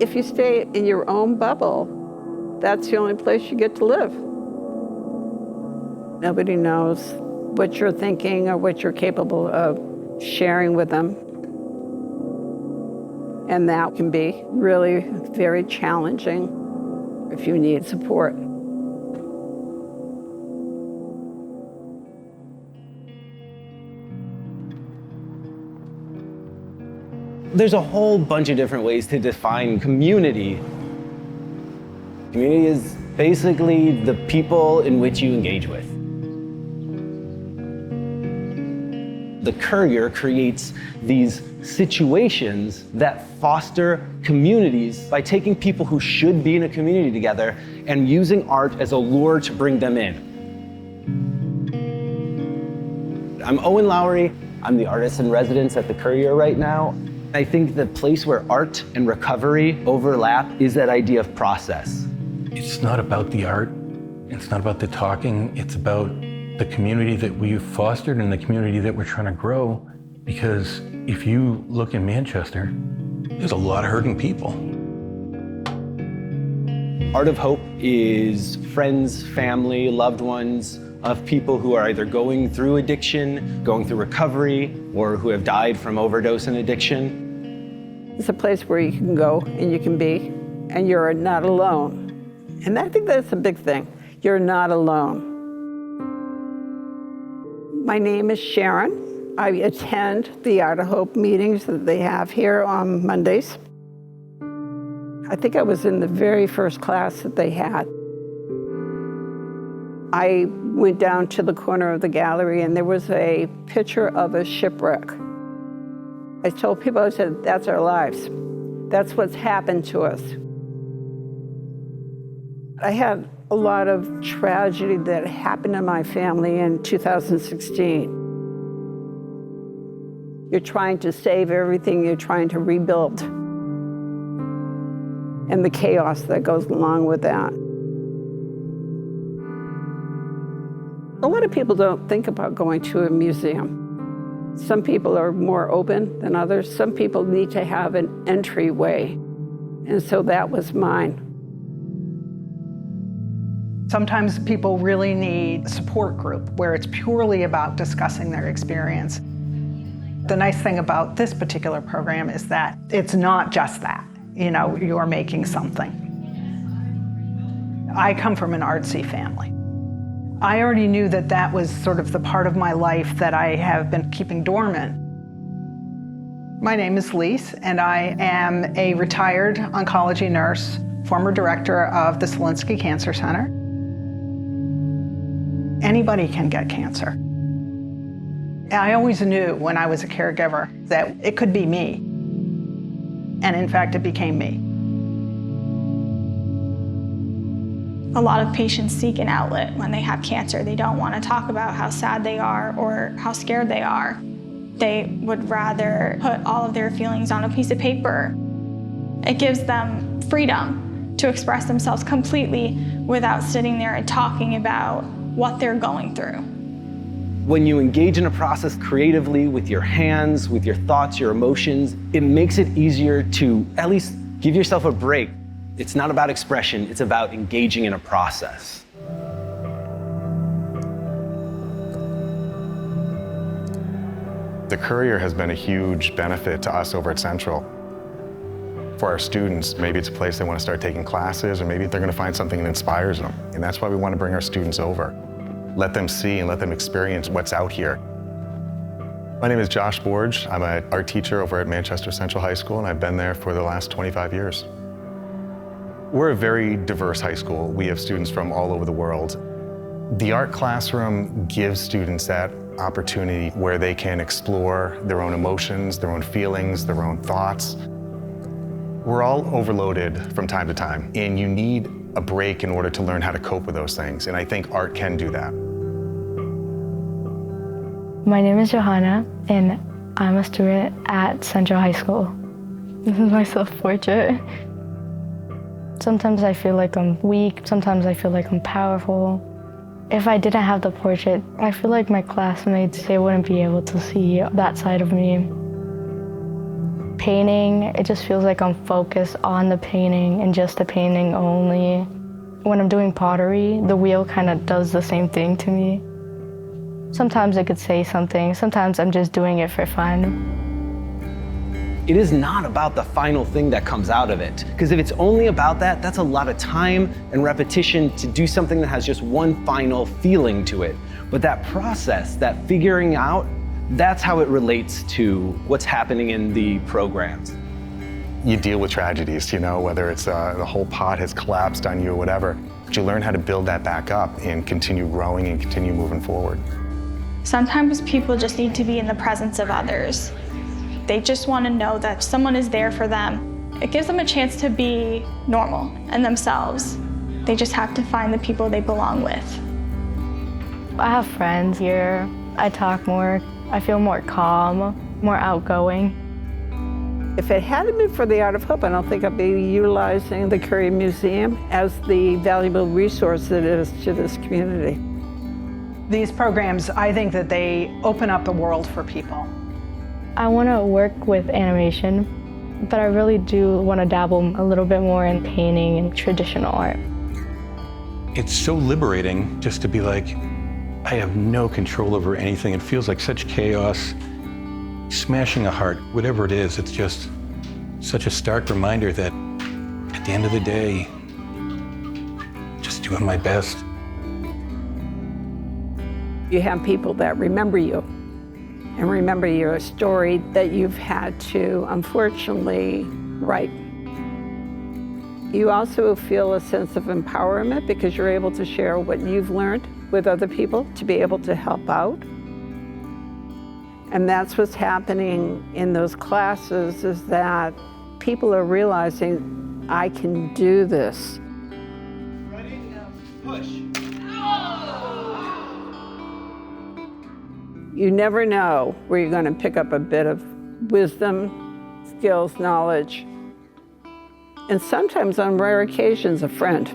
If you stay in your own bubble, that's the only place you get to live. Nobody knows what you're thinking or what you're capable of sharing with them. And that can be really very challenging if you need support. There's a whole bunch of different ways to define community. Community is basically the people in which you engage with. The Currier creates these situations that foster communities by taking people who should be in a community together and using art as a lure to bring them in. I'm Owen Lowry. I'm the artist in residence at the Currier right now. I think the place where art and recovery overlap is that idea of process. It's not about the art, it's not about the talking, it's about the community that we've fostered and the community that we're trying to grow. Because if you look in Manchester, there's a lot of hurting people. Art of Hope is friends, family, loved ones of people who are either going through addiction, going through recovery, or who have died from overdose and addiction. It's a place where you can go and you can be, and you're not alone. And I think that's a big thing. You're not alone. My name is Sharon. I attend the Art of Hope meetings that they have here on Mondays. I think I was in the very first class that they had. I went down to the corner of the gallery and there was a picture of a shipwreck. I told people, I said, that's our lives. That's what's happened to us. I had a lot of tragedy that happened in my family in 2016. You're trying to save everything, you're trying to rebuild. And the chaos that goes along with that. A lot of people don't think about going to a museum. Some people are more open than others. Some people need to have an entryway. And so that was mine. Sometimes people really need a support group where it's purely about discussing their experience. The nice thing about this particular program is that it's not just that. You know, you're making something. I come from an artsy family. I already knew that that was sort of the part of my life that I have been keeping dormant. My name is Lise, and I am a retired oncology nurse, former director of the Selinsky Cancer Center. Anybody can get cancer. I always knew when I was a caregiver that it could be me. And in fact, it became me. A lot of patients seek an outlet when they have cancer. They don't want to talk about how sad they are or how scared they are. They would rather put all of their feelings on a piece of paper. It gives them freedom to express themselves completely without sitting there and talking about what they're going through. When you engage in a process creatively with your hands, with your thoughts, your emotions, it makes it easier to at least give yourself a break. It's not about expression, it's about engaging in a process. The Currier has been a huge benefit to us over at Central. For our students, maybe it's a place they want to start taking classes, or maybe they're going to find something that inspires them. And that's why we want to bring our students over. Let them see and let them experience what's out here. My name is Josh Borge. I'm an art teacher over at Manchester Central High School, and I've been there for the last 25 years. We're a very diverse high school. We have students from all over the world. The art classroom gives students that opportunity where they can explore their own emotions, their own feelings, their own thoughts. We're all overloaded from time to time, and you need a break in order to learn how to cope with those things, and I think art can do that. My name is Johanna, and I'm a student at Central High School. This is my self-portrait. Sometimes I feel like I'm weak, sometimes I feel like I'm powerful. If I didn't have the portrait, I feel like my classmates, they wouldn't be able to see that side of me. Painting, it just feels like I'm focused on the painting and just the painting only. When I'm doing pottery, the wheel kind of does the same thing to me. Sometimes it could say something, sometimes I'm just doing it for fun. It is not about the final thing that comes out of it. Because if it's only about that, that's a lot of time and repetition to do something that has just one final feeling to it. But that process, that figuring out, that's how it relates to what's happening in the programs. You deal with tragedies, you know, whether it's the whole pot has collapsed on you or whatever. But you learn how to build that back up and continue growing and continue moving forward. Sometimes people just need to be in the presence of others. They just want to know that someone is there for them. It gives them a chance to be normal and themselves. They just have to find the people they belong with. I have friends here. I talk more. I feel more calm, more outgoing. If it hadn't been for the Art of Hope, I don't think I'd be utilizing the Currier Museum as the valuable resource that it is to this community. These programs, I think that they open up the world for people. I want to work with animation, but I really do want to dabble a little bit more in painting and traditional art. It's so liberating just to be like, I have no control over anything. It feels like such chaos. Smashing a heart, whatever it is, it's just such a stark reminder that at the end of the day, just doing my best. You have people that remember you and remember your story that you've had to, unfortunately, write. You also feel a sense of empowerment because you're able to share what you've learned with other people to be able to help out. And that's what's happening in those classes, is that people are realizing, I can do this. Ready? Push. You never know where you're going to pick up a bit of wisdom, skills, knowledge, and sometimes on rare occasions, a friend.